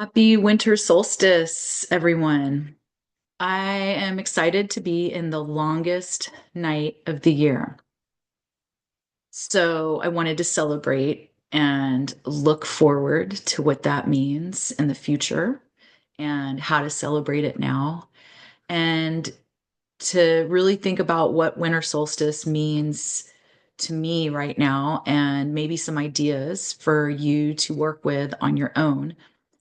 Happy winter solstice, everyone. I am excited to be in the longest night of the year. So I wanted to celebrate and look forward to what that means in the future and how to celebrate it now. And to really think about what winter solstice means to me right now and maybe some ideas for you to work with on your own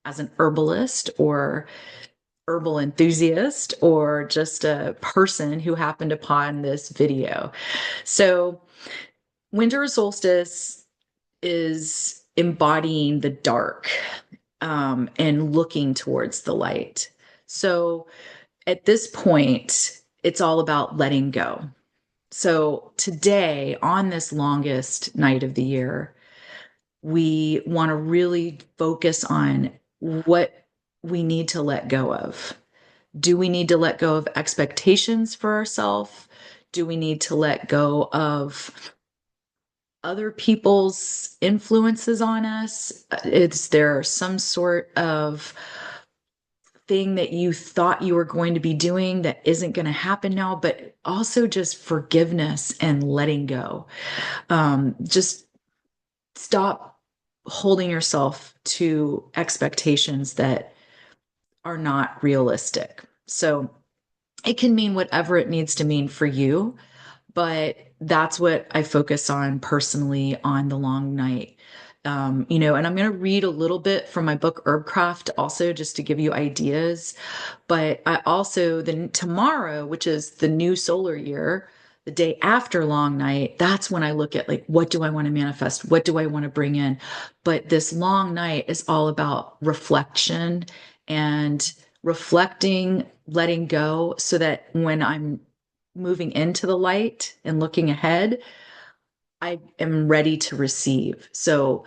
as an herbalist or herbal enthusiast or just a person who happened upon this video. So, winter solstice is embodying the dark and looking towards the light. So, at this point, it's all about letting go. So, today, on this longest night of the year, we want to really focus on what we need to let go of. Do we need to let go of expectations for ourselves? Do we need to let go of other people's influences on us? Is there some sort of thing that you thought you were going to be doing that isn't going to happen now? But also just forgiveness and letting go. Just stop holding yourself to expectations that are not realistic. So, it can mean whatever it needs to mean for you, but that's what I focus on personally on the long night. And I'm going to read a little bit from my book Herbcraft also just to give you ideas. But I also, then tomorrow, which is the new solar year, the day after long night, that's when I look at like, what do I want to manifest? What do I want to bring in? But this long night is all about reflection and reflecting, letting go so that when I'm moving into the light and looking ahead, I am ready to receive. So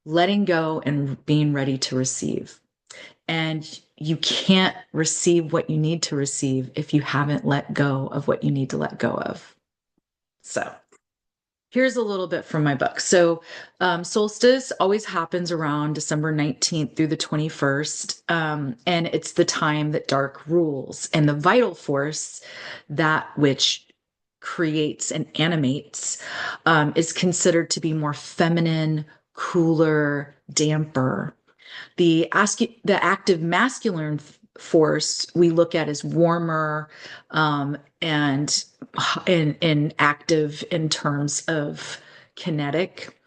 letting go and being ready to receive. And you can't receive what you need to receive if you haven't let go of what you need to let go of. So here's a little bit from my book. So, solstice always happens around December 19th through the 21st. And it's the time that dark rules. And the vital force, that which creates and animates, is considered to be more feminine, cooler, damper. The active masculine force we look at as warmer, and and active in terms of kinetic.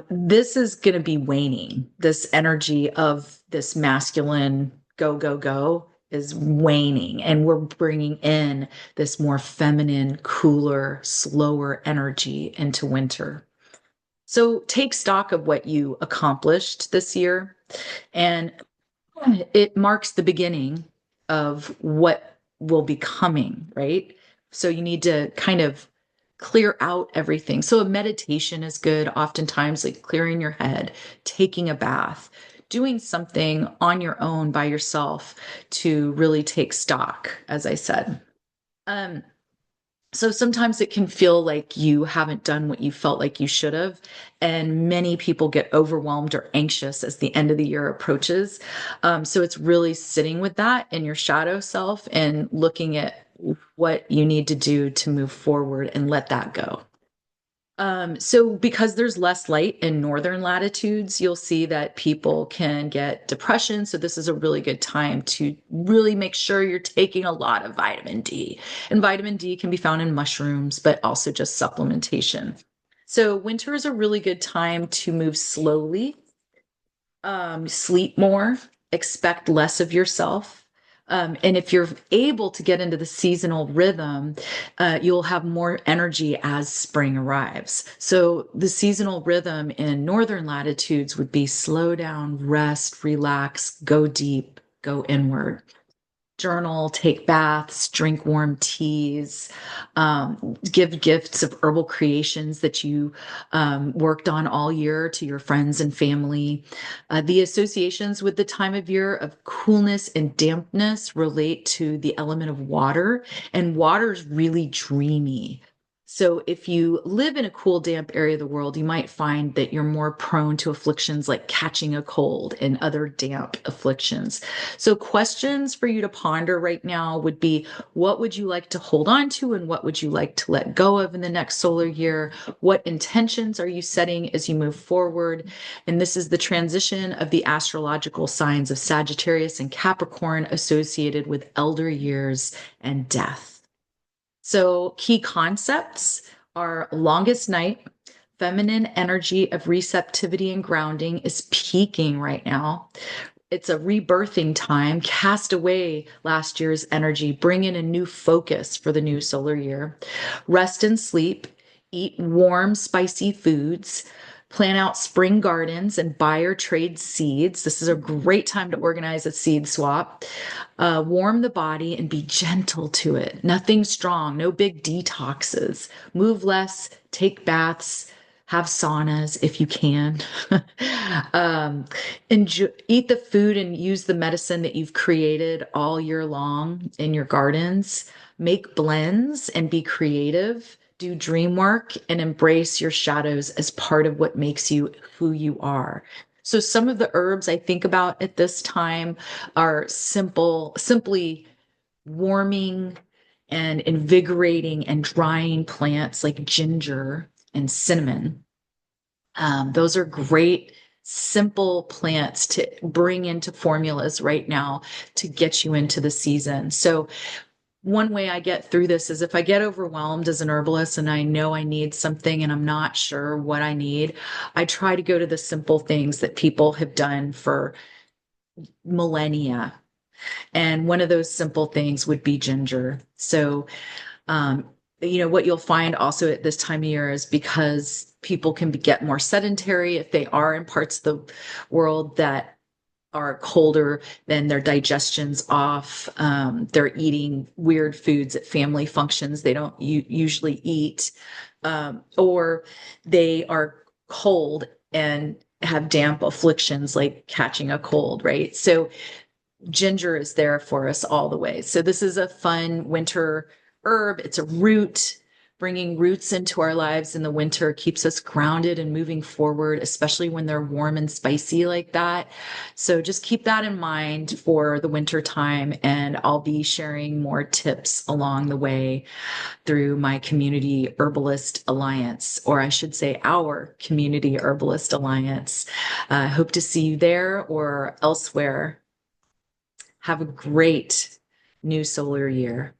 This is going to be waning. This energy of this masculine go go go is waning, and we're bringing in this more feminine, cooler, slower energy into winter. So take stock of what you accomplished this year, and it marks the beginning of what will be coming, right? So you need to kind of clear out everything. So a meditation is good, oftentimes, like clearing your head, taking a bath, doing something on your own by yourself to really take stock, as I said. Um, so sometimes it can feel like you haven't done what you felt like you should have. And many people get overwhelmed or anxious as the end of the year approaches. So it's really sitting with that in your shadow self and looking at what you need to do to move forward and let that go. So because there's less light in northern latitudes, you'll see that people can get depression. So this is a really good time to really make sure you're taking a lot of vitamin D. And vitamin D can be found in mushrooms, but also just supplementation. So winter is a really good time to move slowly, sleep more, expect less of yourself. And if you're able to get into the seasonal rhythm, you'll have more energy as spring arrives. So the seasonal rhythm in northern latitudes would be slow down, rest, relax, go deep, go inward. Journal, take baths, drink warm teas, give gifts of herbal creations that you worked on all year to your friends and family. The associations with the time of year of coolness and dampness relate to the element of water, and water is really dreamy. So if you live in a cool, damp area of the world, you might find that you're more prone to afflictions like catching a cold and other damp afflictions. So questions for you to ponder right now would be, what would you like to hold on to and what would you like to let go of in the next solar year? What intentions are you setting as you move forward? And this is the transition of the astrological signs of Sagittarius and Capricorn associated with elder years and death. So, key concepts are longest night, feminine energy of receptivity and grounding is peaking right now. It's a rebirthing time. Cast away last year's energy, bring in a new focus for the new solar year. Rest and sleep, eat warm, spicy foods. Plan out spring gardens and buy or trade seeds. This is a great time to organize a seed swap. Warm the body and be gentle to it. Nothing strong, no big detoxes. Move less, take baths, have saunas if you can. Enjoy, eat the food and use the medicine that you've created all year long in your gardens. Make blends and be creative. Do dream work and embrace your shadows as part of what makes you who you are. So some of the herbs I think about at this time are simply warming and invigorating and drying plants like ginger and cinnamon. Those are great, simple plants to bring into formulas right now to get you into the season. So one way I get through this is if I get overwhelmed as an herbalist and I know I need something and I'm not sure what I need, I try to go to the simple things that people have done for millennia. And one of those simple things would be ginger. So, um, what you'll find also at this time of year is because people can get more sedentary if they are in parts of the world that are colder, then their digestion's off. They're eating weird foods at family functions they don't usually eat, or they are cold and have damp afflictions like catching a cold, right? So ginger is there for us all the way. So this is a fun winter herb. It's a root. Bringing roots into our lives in the winter keeps us grounded and moving forward, especially when they're warm and spicy like that. So just keep that in mind for the winter time. And I'll be sharing more tips along the way through my Community Herbalist Alliance, or I should say our Community Herbalist Alliance. Hope to see you there or elsewhere. Have a great new solar year.